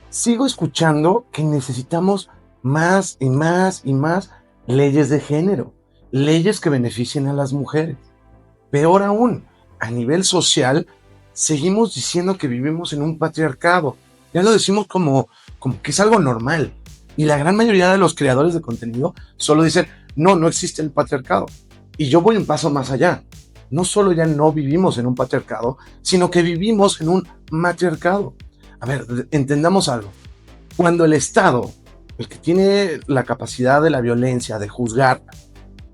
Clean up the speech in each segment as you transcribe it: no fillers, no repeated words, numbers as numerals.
sigo escuchando que necesitamos más y más y más leyes de género, leyes que beneficien a las mujeres. Peor aún, a nivel social, seguimos diciendo que vivimos en un patriarcado. Ya lo decimos como que es algo normal. Y la gran mayoría de los creadores de contenido solo dicen, no, no existe el patriarcado. Y yo voy un paso más allá. No solo ya no vivimos en un patriarcado, sino que vivimos en un matriarcado. A ver, entendamos algo. Cuando el Estado, el que tiene la capacidad de la violencia, de juzgar,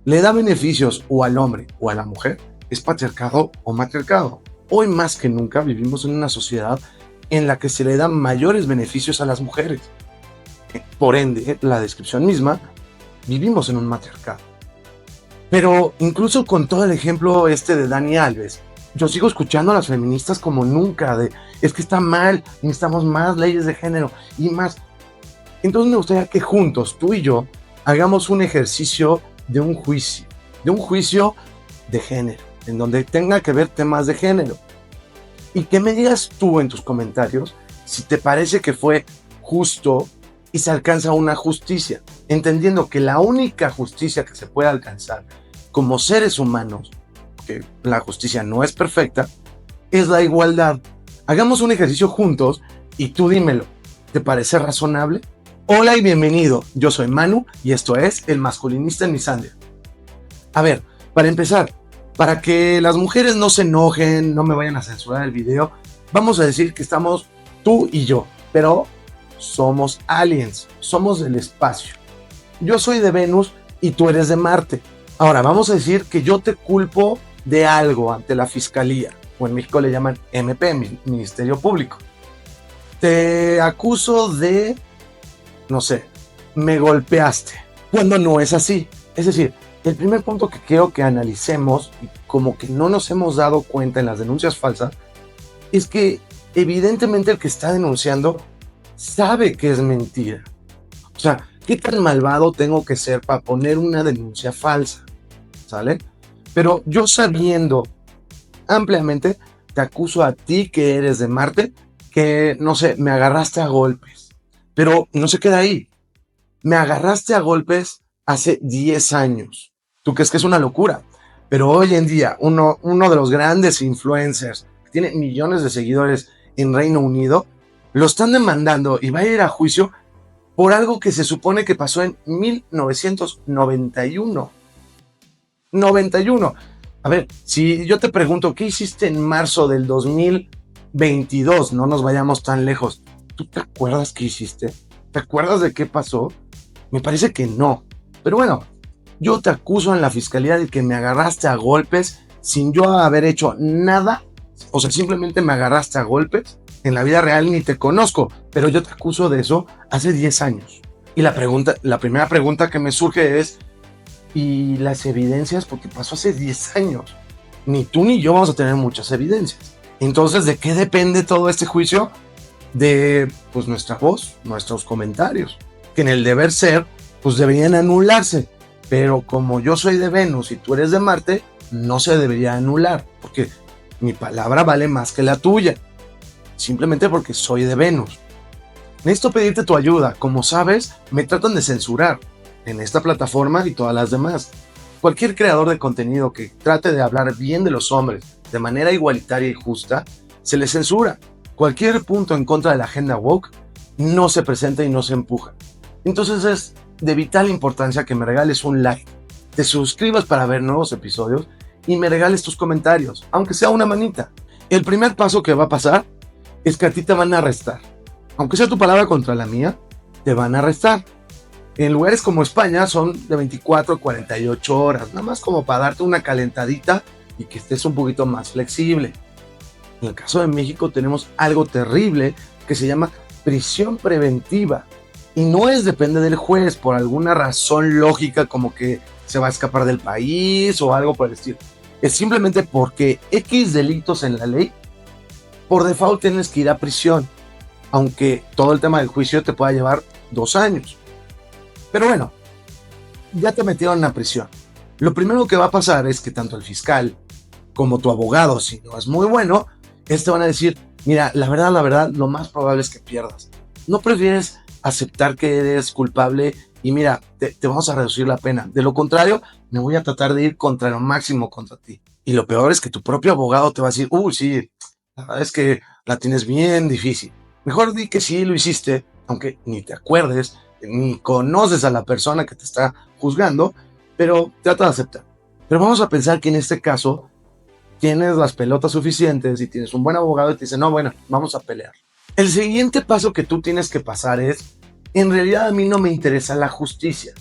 le da beneficios o al hombre o a la mujer, es patriarcado o matriarcado. Hoy más que nunca vivimos en una sociedad en la que se le dan mayores beneficios a las mujeres. Por ende, la descripción misma, vivimos en un matriarcado. Pero incluso con todo el ejemplo de Dani Alves, yo sigo escuchando a las feministas como nunca, es que está mal, necesitamos más leyes de género y más. Entonces me gustaría que juntos, tú y yo, hagamos un ejercicio de un juicio de género, en donde tenga que ver temas de género. Y que me digas tú en tus comentarios si te parece que fue justo y se alcanza una justicia, entendiendo que la única justicia que se puede alcanzar como seres humanos, que la justicia no es perfecta, es la igualdad. Hagamos un ejercicio juntos y tú dímelo, ¿te parece razonable? Hola y bienvenido, yo soy Manu y esto es El Masculinista en Misandria. A ver, para empezar, para que las mujeres no se enojen, no me vayan a censurar el video, vamos a decir que estamos tú y yo, pero somos aliens, somos del espacio. Yo soy de Venus y tú eres de Marte. Ahora, vamos a decir que yo te culpo de algo ante la fiscalía, o en México le llaman MP, Ministerio Público. Te acuso de, no sé, me golpeaste, cuando no es así. Es decir, el primer punto que quiero que analicemos, y como que no nos hemos dado cuenta en las denuncias falsas, es que evidentemente el que está denunciando sabe que es mentira. O sea, ¿qué tan malvado tengo que ser para poner una denuncia falsa? ¿Sale? Pero yo sabiendo ampliamente, te acuso a ti que eres de Marte, que, no sé, me agarraste a golpes. Pero no se queda ahí. Me agarraste a golpes hace 10 años. ¿Tú crees que es una locura? Pero hoy en día, uno de los grandes influencers, que tiene millones de seguidores en Reino Unido, lo están demandando y va a ir a juicio por algo que se supone que pasó en 1991. 91. A ver, si yo te pregunto, ¿qué hiciste en marzo del 2022? No nos vayamos tan lejos. ¿Tú te acuerdas qué hiciste? ¿Te acuerdas de qué pasó? Me parece que no. Pero bueno, yo te acuso en la fiscalía de que me agarraste a golpes sin yo haber hecho nada. O sea, simplemente me agarraste a golpes. En la vida real ni te conozco, pero yo te acuso de eso hace 10 años. Y la primera pregunta que me surge es, ¿y las evidencias? Porque pasó hace 10 años. Ni tú ni yo vamos a tener muchas evidencias. Entonces, ¿de qué depende todo este juicio? De, pues, nuestra voz, nuestros comentarios, que en el deber ser, pues, deberían anularse. Pero como yo soy de Venus y tú eres de Marte, no se debería anular, porque mi palabra vale más que la tuya. Simplemente porque soy de Venus. Necesito pedirte tu ayuda. Como sabes, me tratan de censurar en esta plataforma y todas las demás. Cualquier creador de contenido que trate de hablar bien de los hombres de manera igualitaria y justa, se le censura. Cualquier punto en contra de la agenda woke no se presenta y no se empuja. Entonces es de vital importancia que me regales un like, te suscribas para ver nuevos episodios y me regales tus comentarios, aunque sea una manita. El primer paso que va a pasar es que a ti te van a arrestar. Aunque sea tu palabra contra la mía, te van a arrestar. En lugares como España son de 24 a 48 horas, nada más como para darte una calentadita y que estés un poquito más flexible. En el caso de México tenemos algo terrible que se llama prisión preventiva. Y no depende del juez por alguna razón lógica como que se va a escapar del país o algo por el estilo. Es simplemente porque X delitos en la ley, por default tienes que ir a prisión, aunque todo el tema del juicio te pueda llevar 2 años. Pero bueno, ya te metieron a prisión. Lo primero que va a pasar es que tanto el fiscal como tu abogado, si no es muy bueno, van a decir, mira, la verdad, lo más probable es que pierdas. ¿No prefieres aceptar que eres culpable y mira, te vamos a reducir la pena? De lo contrario, me voy a tratar de ir contra lo máximo contra ti. Y lo peor es que tu propio abogado te va a decir, sí, la verdad es que la tienes bien difícil. Mejor di que sí lo hiciste, aunque ni te acuerdes, ni conoces a la persona que te está juzgando, pero trata de aceptar. Pero vamos a pensar que en este caso tienes las pelotas suficientes y tienes un buen abogado y te dice, no, bueno, vamos a pelear. El siguiente paso que tú tienes que pasar es, en realidad a mí no me interesa la justicia.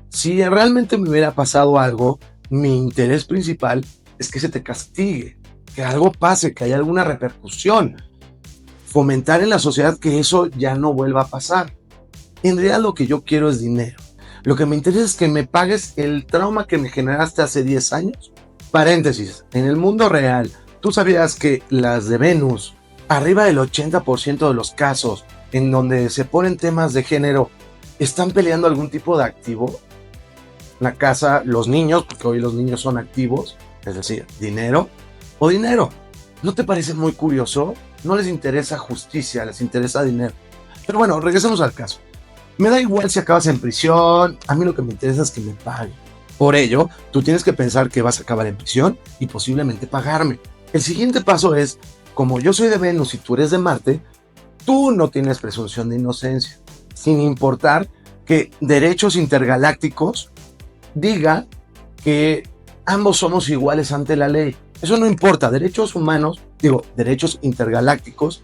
Si realmente me hubiera pasado algo, mi interés principal es que se te castigue, que algo pase, que haya alguna repercusión. Fomentar en la sociedad que eso ya no vuelva a pasar. En realidad lo que yo quiero es dinero. Lo que me interesa es que me pagues el trauma que me generaste hace 10 años. Paréntesis, en el mundo real, ¿tú sabías que las de Venus, arriba del 80% de los casos en donde se ponen temas de género, están peleando algún tipo de activo? La casa, los niños, porque hoy los niños son activos, es decir, dinero o dinero. ¿No te parece muy curioso? No les interesa justicia, les interesa dinero. Pero bueno, regresemos al caso. Me da igual si acabas en prisión, a mí lo que me interesa es que me paguen. Por ello, tú tienes que pensar que vas a acabar en prisión y posiblemente pagarme. El siguiente paso es, como yo soy de Venus y tú eres de Marte, tú no tienes presunción de inocencia, sin importar que derechos intergalácticos diga que ambos somos iguales ante la ley. Eso no importa, derechos humanos, derechos intergalácticos,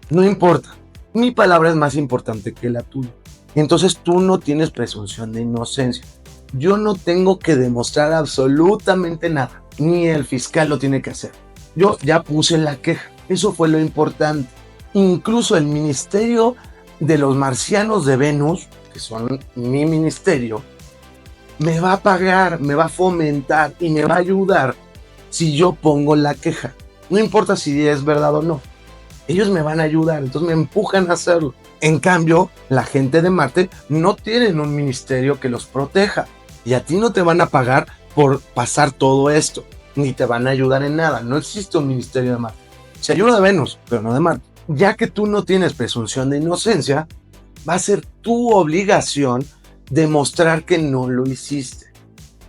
no importa. Mi palabra es más importante que la tuya. Entonces tú no tienes presunción de inocencia. Yo no tengo que demostrar absolutamente nada, ni el fiscal lo tiene que hacer. Yo ya puse la queja, eso fue lo importante. Incluso el Ministerio de los Marcianos de Venus, que son mi ministerio, me va a pagar, me va a fomentar y me va a ayudar si yo pongo la queja. No importa si es verdad o no. Ellos me van a ayudar, entonces me empujan a hacerlo. En cambio, la gente de Marte no tienen un ministerio que los proteja. Y a ti no te van a pagar por pasar todo esto, ni te van a ayudar en nada. No existe un ministerio de Marte. Se ayuda de Venus, pero no de Marte. Ya que tú no tienes presunción de inocencia, va a ser tu obligación demostrar que no lo hiciste.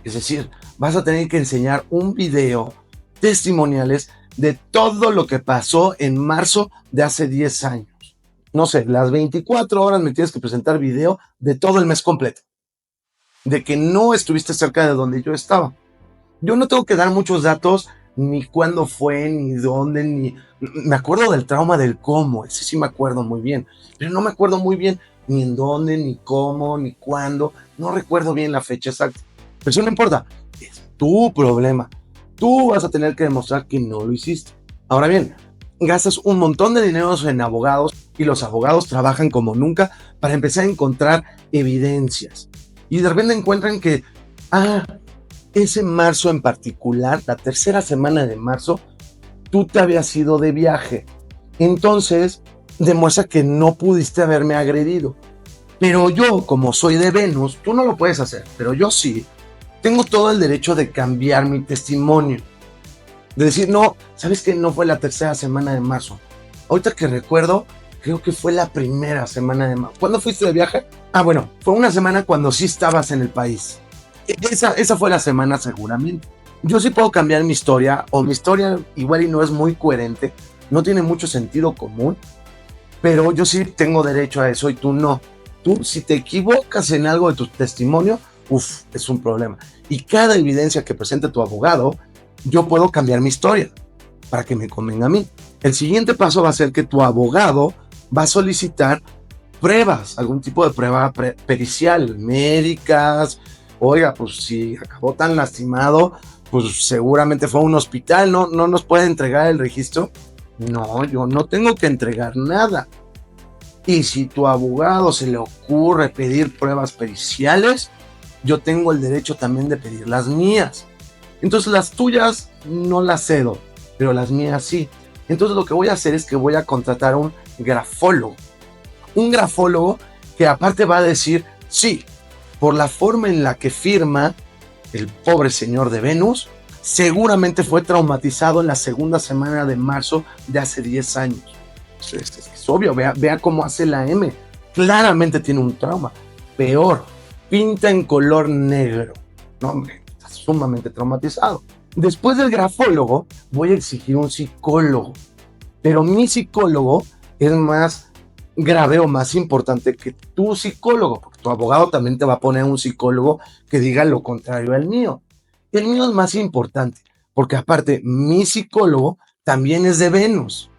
Es decir, vas a tener que enseñar un video, testimoniales de todo lo que pasó en marzo de hace 10 años. No sé, las 24 horas me tienes que presentar video de todo el mes completo. De que no estuviste cerca de donde yo estaba. Yo no tengo que dar muchos datos, ni cuándo fue, ni dónde, ni... Me acuerdo del trauma del cómo, ese sí me acuerdo muy bien, pero no me acuerdo muy bien ni en dónde, ni cómo, ni cuándo, no recuerdo bien la fecha exacta. Pero eso no importa, es tu problema. Tú vas a tener que demostrar que no lo hiciste. Ahora bien, gastas un montón de dinero en abogados y los abogados trabajan como nunca para empezar a encontrar evidencias. Y de repente encuentran que, ese marzo en particular, la tercera semana de marzo, tú te habías ido de viaje. Entonces, demuestra que no pudiste haberme agredido. Pero yo, como soy de Venus, tú no lo puedes hacer, pero yo sí, tengo todo el derecho de cambiar mi testimonio. De decir, no, ¿sabes qué? No fue la tercera semana de marzo. Ahorita que recuerdo, creo que fue la primera semana de marzo. ¿Cuándo fuiste de viaje? Bueno, fue una semana cuando sí estabas en el país. Esa fue la semana seguramente. Yo sí puedo cambiar mi historia, o mi historia igual y no es muy coherente, no tiene mucho sentido común, pero yo sí tengo derecho a eso y tú no. Tú, si te equivocas en algo de tu testimonio, es un problema. Y cada evidencia que presente tu abogado, yo puedo cambiar mi historia para que me convenga a mí. El siguiente paso va a ser que tu abogado va a solicitar pruebas, algún tipo de prueba pericial, médicas. Oiga, pues si acabó tan lastimado, pues seguramente fue a un hospital, ¿no nos puede entregar el registro? No, yo no tengo que entregar nada. Y si tu abogado se le ocurre pedir pruebas periciales, yo tengo el derecho también de pedir las mías. Entonces las tuyas no las cedo, pero las mías sí. Entonces lo que voy a hacer es que voy a contratar a un grafólogo. Un grafólogo que aparte va a decir, sí, por la forma en la que firma el pobre señor de Venus, seguramente fue traumatizado en la segunda semana de marzo de hace 10 años. Es obvio, vea cómo hace la M. Claramente tiene un trauma. Peor, pinta en color negro. No, hombre, está sumamente traumatizado. Después del grafólogo, voy a exigir un psicólogo. Pero mi psicólogo es más grave o más importante que tu psicólogo, porque tu abogado también te va a poner un psicólogo que diga lo contrario al mío. El mío es más importante, porque aparte, mi psicólogo también es de Venus.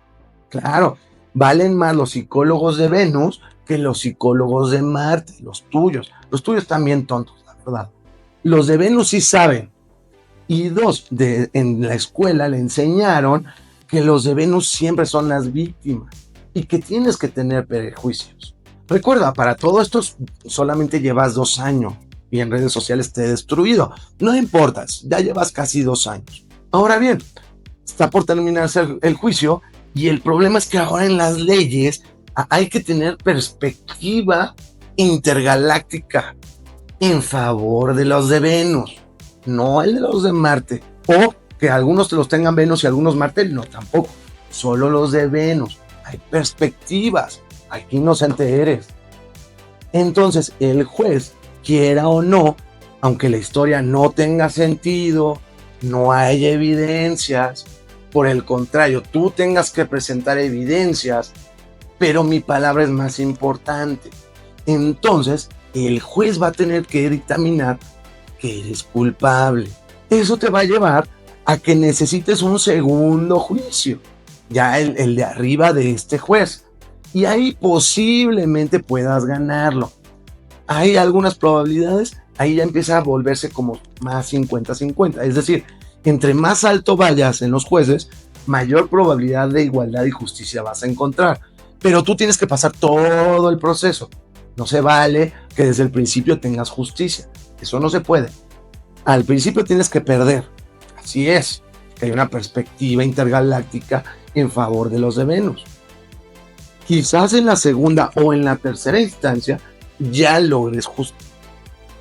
Claro, valen más los psicólogos de Venus que los psicólogos de Marte, los tuyos. Los tuyos también tontos, la verdad. Los de Venus sí saben. Y dos, en la escuela le enseñaron que los de Venus siempre son las víctimas y que tienes que tener prejuicios. Recuerda, para todo esto solamente llevas 2 años y en redes sociales te he destruido. No importa, ya llevas casi 2 años. Ahora bien, está por terminarse el juicio y el problema es que ahora en las leyes hay que tener perspectiva intergaláctica en favor de los de Venus, no el de los de Marte. O que algunos los tengan Venus y algunos Marte, no, tampoco. Solo los de Venus. Hay perspectivas. Aquí inocente eres. Entonces, el juez, quiera o no, aunque la historia no tenga sentido, no hay evidencias, por el contrario, tú tengas que presentar evidencias, pero mi palabra es más importante. Entonces, el juez va a tener que dictaminar que eres culpable. Eso te va a llevar a que necesites un segundo juicio, ya el de arriba de este juez, y ahí posiblemente puedas ganarlo. Hay algunas probabilidades, ahí ya empieza a volverse como más 50-50, es decir, entre más alto vayas en los jueces, mayor probabilidad de igualdad y justicia vas a encontrar, pero tú tienes que pasar todo el proceso. No se vale que desde el principio tengas justicia, eso no se puede. Al principio tienes que perder, así es, que hay una perspectiva intergaláctica en favor de los de Venus. Quizás en la segunda o en la tercera instancia ya logres justicia.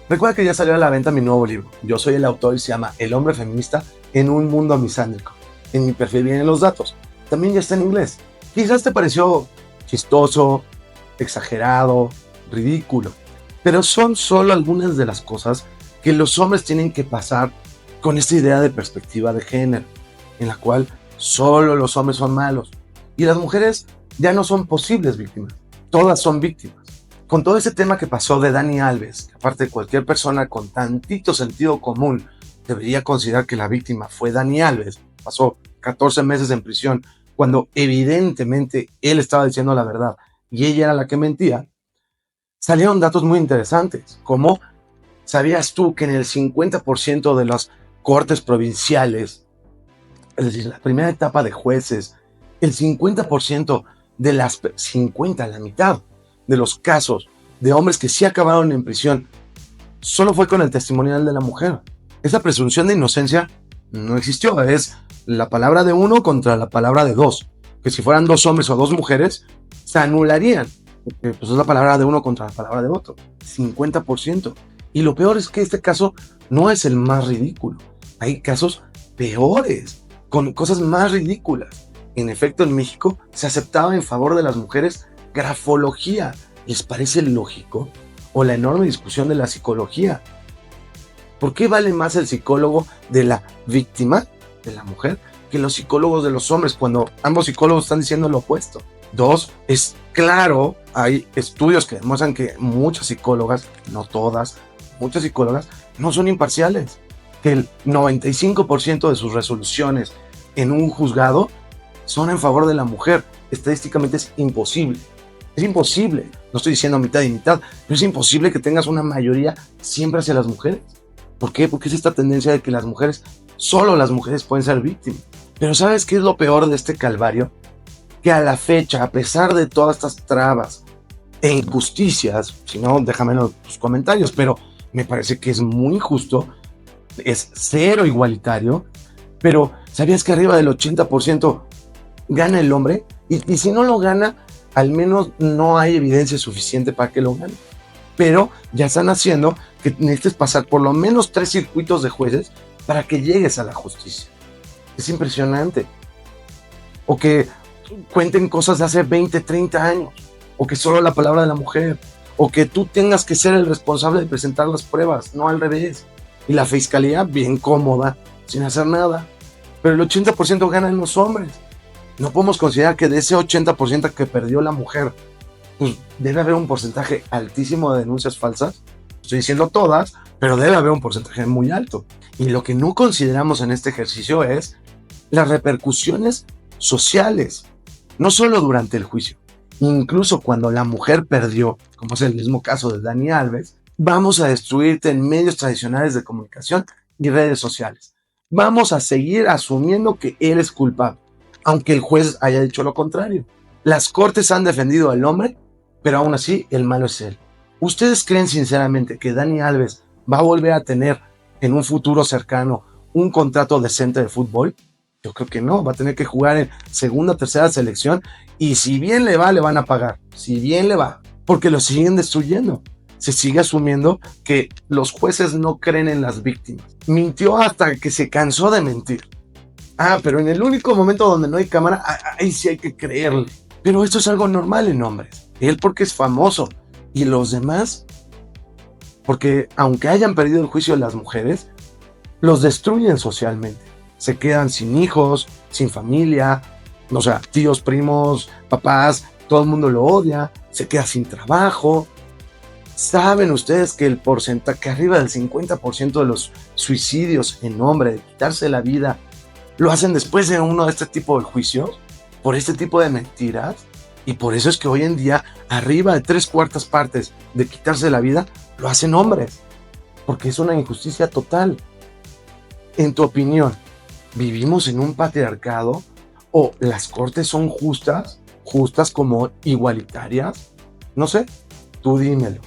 Recuerda que ya salió a la venta mi nuevo libro. Yo soy el autor y se llama El hombre feminista en un mundo misándrico. En mi perfil vienen los datos. También ya está en inglés. Quizás te pareció chistoso, exagerado, ridículo, pero son solo algunas de las cosas que los hombres tienen que pasar con esta idea de perspectiva de género, en la cual solo los hombres son malos y las mujeres ya no son posibles víctimas, todas son víctimas. Con todo ese tema que pasó de Dani Alves, que aparte cualquier persona con tantito sentido común debería considerar que la víctima fue Dani Alves, pasó 14 meses en prisión cuando evidentemente él estaba diciendo la verdad y ella era la que mentía, salieron datos muy interesantes, como ¿sabías tú que en el 50% de las cortes provinciales, es decir, la primera etapa de jueces, el 50% de las 50, la mitad de los casos de hombres que sí acabaron en prisión, solo fue con el testimonial de la mujer? Esa presunción de inocencia no existió, es la palabra de uno contra la palabra de dos, que si fueran 2 hombres o 2 mujeres, se anularían, porque pues es la palabra de uno contra la palabra de otro, 50%. Y lo peor es que este caso no es el más ridículo, hay casos peores, con cosas más ridículas. En efecto, en México se aceptaba en favor de las mujeres grafología. ¿Les parece lógico? O la enorme discusión de la psicología. ¿Por qué vale más el psicólogo de la víctima, de la mujer, que los psicólogos de los hombres, cuando ambos psicólogos están diciendo lo opuesto? 2, es claro, hay estudios que demuestran que muchas psicólogas, no todas, muchas psicólogas no son imparciales, que el 95% de sus resoluciones en un juzgado son en favor de la mujer. Estadísticamente es imposible. Es imposible, no estoy diciendo mitad y mitad, pero es imposible que tengas una mayoría siempre hacia las mujeres. ¿Por qué? Porque es esta tendencia de que las mujeres, solo las mujeres pueden ser víctimas. Pero ¿sabes qué es lo peor de este calvario? Que a la fecha, a pesar de todas estas trabas e injusticias, si no, déjame en los comentarios, pero me parece que es muy injusto, es cero igualitario, pero ¿sabías que arriba del 80% gana el hombre? Y si no lo gana, al menos no hay evidencia suficiente para que lo gane. Pero ya están haciendo que necesites pasar por lo menos 3 circuitos de jueces para que llegues a la justicia. Es impresionante. O que cuenten cosas de hace 20, 30 años, o que solo la palabra de la mujer, o que tú tengas que ser el responsable de presentar las pruebas, no al revés. Y la fiscalía bien cómoda, sin hacer nada. Pero el 80% ganan los hombres. No podemos considerar que de ese 80% que perdió la mujer, pues debe haber un porcentaje altísimo de denuncias falsas. Estoy diciendo todas, pero debe haber un porcentaje muy alto. Y lo que no consideramos en este ejercicio es las repercusiones sociales, no solo durante el juicio, incluso cuando la mujer perdió, como es el mismo caso de Dani Alves. Vamos a destruirte en medios tradicionales de comunicación y redes sociales. Vamos a seguir asumiendo que él es culpable, aunque el juez haya dicho lo contrario. Las cortes han defendido al hombre, pero aún así el malo es él. ¿Ustedes creen sinceramente que Dani Alves va a volver a tener en un futuro cercano un contrato decente de fútbol? Yo creo que no, va a tener que jugar en segunda o tercera selección, y si bien le va, le van a pagar, si bien le va, porque lo siguen destruyendo. Se sigue asumiendo que los jueces no creen en las víctimas. Mintió hasta que se cansó de mentir. Pero en el único momento donde no hay cámara, ahí sí hay que creerle. Pero esto es algo normal en hombres. Él porque es famoso, y los demás porque aunque hayan perdido el juicio de las mujeres, los destruyen socialmente. Se quedan sin hijos, sin familia, o sea, tíos, primos, papás, todo el mundo lo odia, se queda sin trabajo. ¿Saben ustedes que el porcentaje, arriba del 50% de los suicidios en hombre, de quitarse la vida, lo hacen después de uno de este tipo de juicios? Por este tipo de mentiras. Y por eso es que hoy en día, arriba de 3/4 partes de quitarse la vida, lo hacen hombres. Porque es una injusticia total. En tu opinión, ¿vivimos en un patriarcado? ¿O las cortes son justas? ¿Justas como igualitarias? No sé, tú dímelo.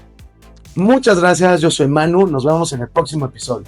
Muchas gracias, yo soy Manu, nos vemos en el próximo episodio.